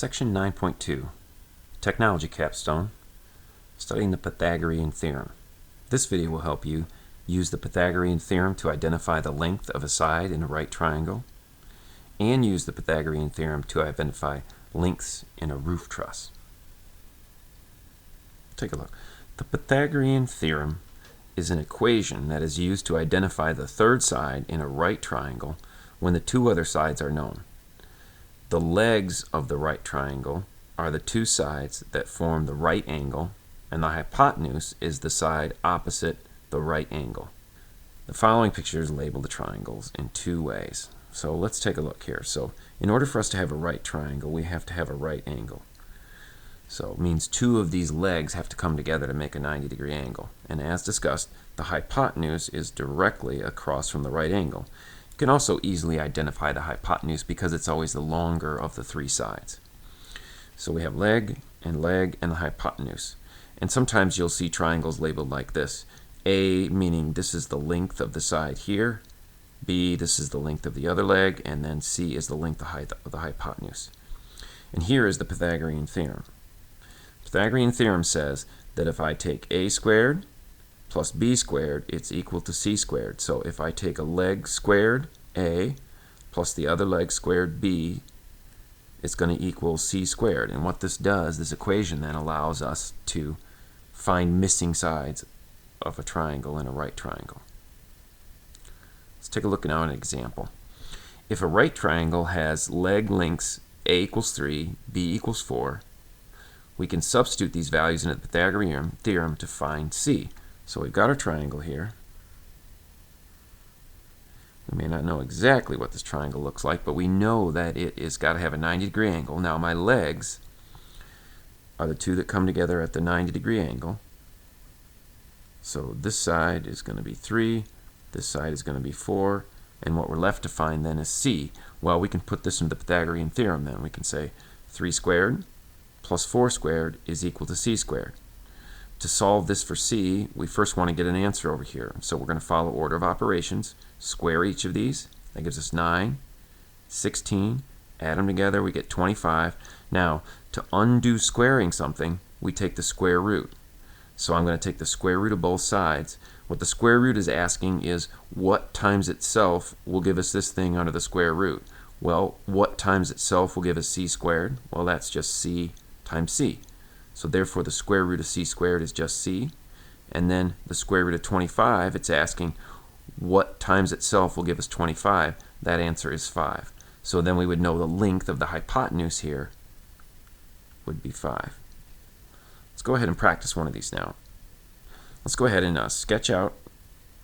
Section 9.2, Technology Capstone, studying the Pythagorean Theorem. This video will help you use the Pythagorean Theorem to identify the length of a side in a right triangle, and use the Pythagorean Theorem to identify lengths in a roof truss. Take a look. The Pythagorean Theorem is an equation that is used to identify the third side in a right triangle when the two other sides are known. The legs of the right triangle are the two sides that form the right angle, and the hypotenuse is the side opposite the right angle. The following pictures label the triangles in two ways. So let's take a look here. So in order for us to have a right triangle, we have to have a right angle. So it means two of these legs have to come together to make a 90-degree angle. And as discussed, the hypotenuse is directly across from the right angle. You can also easily identify the hypotenuse because it's always the longer of the three sides. So we have leg, and the hypotenuse. And sometimes you'll see triangles labeled like this. A meaning this is the length of the side here. B, this is the length of the other leg. And then C is the length of the hypotenuse. And here is the Pythagorean Theorem. Pythagorean Theorem says that if I take a squared plus b squared, it's equal to c squared. So if I take a leg squared, a, plus the other leg squared, b, it's going to equal c squared. And what this does, this equation then allows us to find missing sides of a triangle in a right triangle. Let's take a look now at an example. If a right triangle has leg lengths a equals 3, b equals 4, we can substitute these values into the Pythagorean theorem to find c. So we've got our triangle here. We may not know exactly what this triangle looks like, but we know that it has got to have a 90-degree angle. Now my legs are the two that come together at the 90-degree angle. So this side is going to be 3, this side is going to be 4, and what we're left to find then is c. Well, we can put this into the Pythagorean theorem then. We can say 3 squared plus 4 squared is equal to c squared. To solve this for c, we first want to get an answer over here. So we're going to follow order of operations, square each of these. That gives us 9, 16, add them together, we get 25. Now, to undo squaring something, we take the square root. So I'm going to take the square root of both sides. What the square root is asking is what times itself will give us this thing under the square root. Well, what times itself will give us c squared? Well, that's just c times c. So therefore the square root of c squared is just c. And then the square root of 25, it's asking what times itself will give us 25. That answer is 5. So then we would know the length of the hypotenuse here would be 5. Let's go ahead and practice one of these now. Let's go ahead and sketch out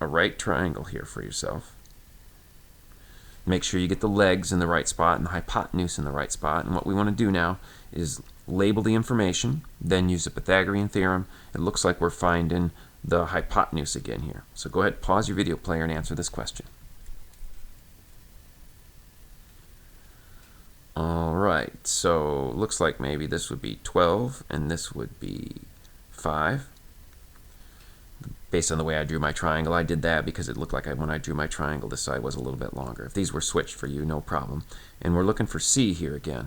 a right triangle here for yourself. Make sure you get the legs in the right spot and the hypotenuse in the right spot. And what we want to do now is label the information, then use the Pythagorean theorem. It looks like we're finding the hypotenuse again here. So go ahead, pause your video player and answer this question. Alright, so looks like maybe this would be 12 and this would be 5. Based on the way I drew my triangle, I did that because it looked like when I drew my triangle, this side was a little bit longer. If these were switched for you, no problem. And we're looking for c here again.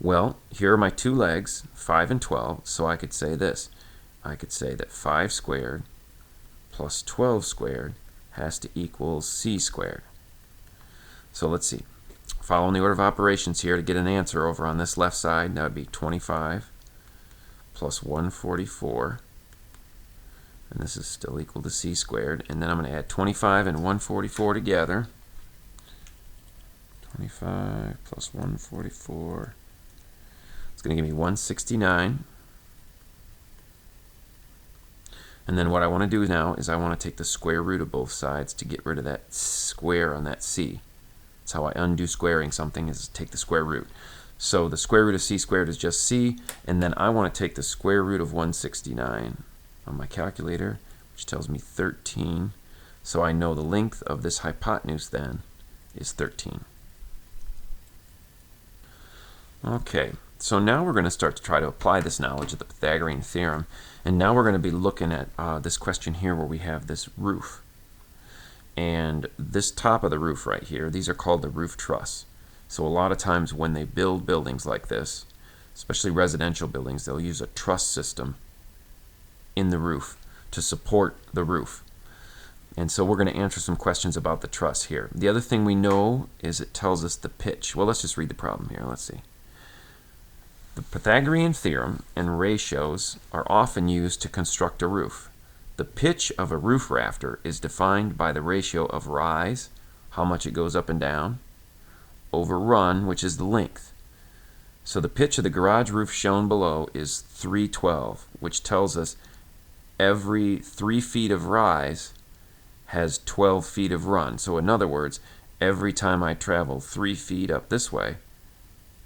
Well, here are my two legs, 5 and 12, so I could say this. I could say that 5 squared plus 12 squared has to equal c squared. So let's see. Following the order of operations here to get an answer over on this left side, that would be 25 plus 144. And this is still equal to c squared. And then I'm going to add 25 and 144 together. 25 plus 144. It's going to give me 169. And then what I want to do now is I want to take the square root of both sides to get rid of that square on that c. That's how I undo squaring something, is take the square root. So the square root of c squared is just c, and then I want to take the square root of 169 on my calculator, which tells me 13. So I know the length of this hypotenuse then is 13. Okay. So now we're going to start to try to apply this knowledge of the Pythagorean theorem. And now we're going to be looking at this question here where we have this roof. And this top of the roof right here, these are called the roof truss. So a lot of times when they build buildings like this, especially residential buildings, they'll use a truss system in the roof to support the roof. And so we're going to answer some questions about the truss here. The other thing we know is it tells us the pitch. Well, let's just read the problem here. Let's see. The Pythagorean theorem and ratios are often used to construct a roof. The pitch of a roof rafter is defined by the ratio of rise, how much it goes up and down, over run, which is the length. So the pitch of the garage roof shown below is 312, which tells us every 3 feet of rise has 12 feet of run. So in other words, every time I travel 3 feet up this way,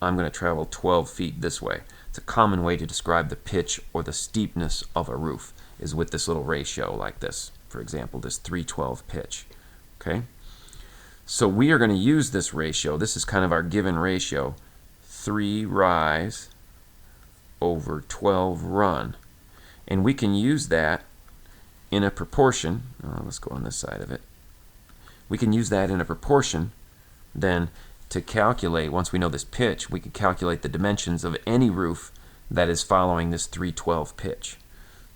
I'm going to travel 12 feet this way. It's a common way to describe the pitch or the steepness of a roof is with this little ratio like this. For example, this 312 pitch. Okay? So we are going to use this ratio. This is kind of our given ratio. 3 rise over 12 run. And we can use that in a proportion. Let's go on this side of it. We can use that in a proportion then to calculate, once we know this pitch, we can calculate the dimensions of any roof that is following this 312 pitch.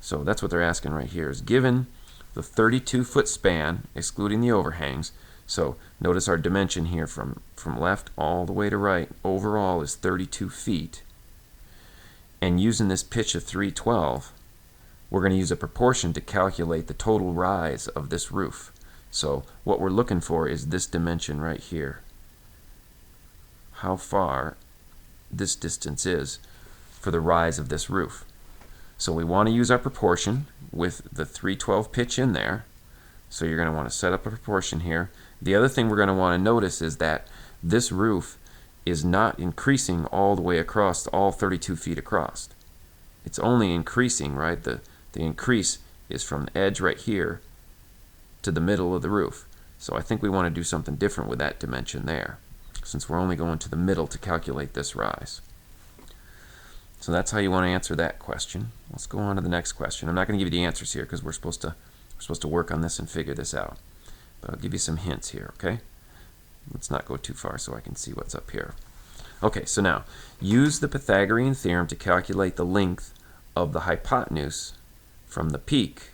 So that's what they're asking right here, is given the 32-foot span, excluding the overhangs. So notice our dimension here from left all the way to right, overall is 32 feet. And using this pitch of 312, we're going to use a proportion to calculate the total rise of this roof. So what we're looking for is this dimension right here. How far this distance is for the rise of this roof. So we want to use our proportion with the 312 pitch in there. So you're going to want to set up a proportion here. The other thing we're going to want to notice is that this roof is not increasing all the way across, all 32 feet across. It's only increasing, right? The increase is from the edge right here to the middle of the roof. So I think we want to do something different with that dimension there, since we're only going to the middle to calculate this rise. So that's how you want to answer that question. Let's go on to the next question. I'm not going to give you the answers here because we're supposed to work on this and figure this out. But I'll give you some hints here, okay? Let's not go too far so I can see what's up here. Okay, so now, use the Pythagorean theorem to calculate the length of the hypotenuse from the peak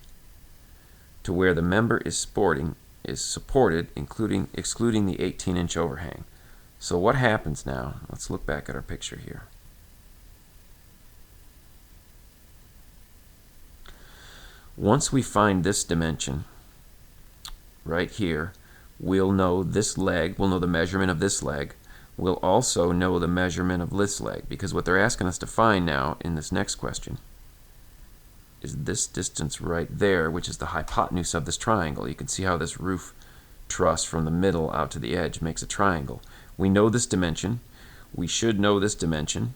to where the member is supported, excluding the 18-inch overhang. So what happens now? Let's look back at our picture here. Once we find this dimension right here, we'll know this leg, we'll know the measurement of this leg. We'll also know the measurement of this leg, because what they're asking us to find now in this next question is this distance right there, which is the hypotenuse of this triangle. You can see how this roof truss from the middle out to the edge makes a triangle. We know this dimension, we should know this dimension,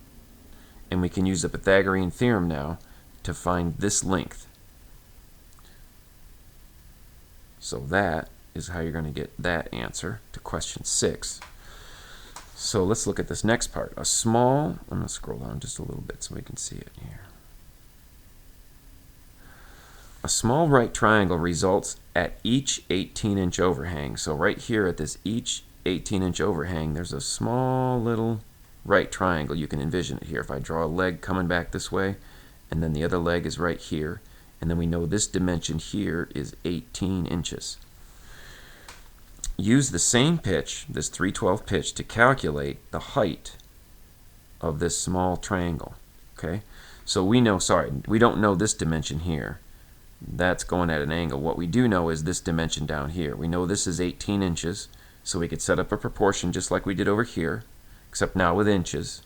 and we can use the Pythagorean theorem now to find this length. So that is how you're going to get that answer to question 6. So let's look at this next part. I'm going to scroll down just a little bit so we can see it here. A small right triangle results at each 18-inch overhang. So right here at this each 18-inch overhang, there's a small little right triangle. You can envision it here. If I draw a leg coming back this way, and then the other leg is right here, and then we know this dimension here is 18 inches. Use the same pitch, this 312 pitch, to calculate the height of this small triangle. Okay? So we know, we don't know this dimension here. That's going at an angle. What we do know is this dimension down here. We know this is 18 inches, so we could set up a proportion just like we did over here, except now with inches,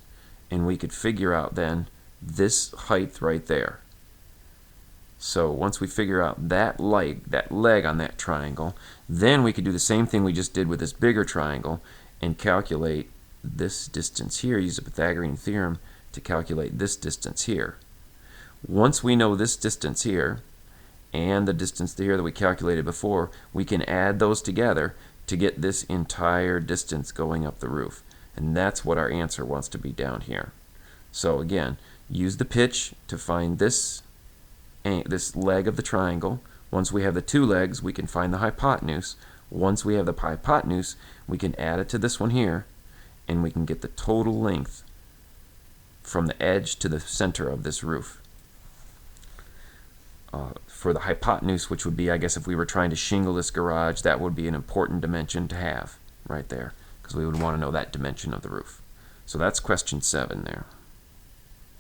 and we could figure out then this height right there. So once we figure out that leg on that triangle, then we could do the same thing we just did with this bigger triangle and calculate this distance here. Use the Pythagorean theorem to calculate this distance here. Once we know this distance here and the distance here that we calculated before, we can add those together to get this entire distance going up the roof. And that's what our answer wants to be down here. So again, use the pitch to find this leg of the triangle. Once we have the two legs, we can find the hypotenuse. Once we have the hypotenuse, we can add it to this one here, and we can get the total length from the edge to the center of this roof. For the hypotenuse, which would be, I guess, if we were trying to shingle this garage, that would be an important dimension to have right there, because we would want to know that dimension of the roof. So that's question 7 there.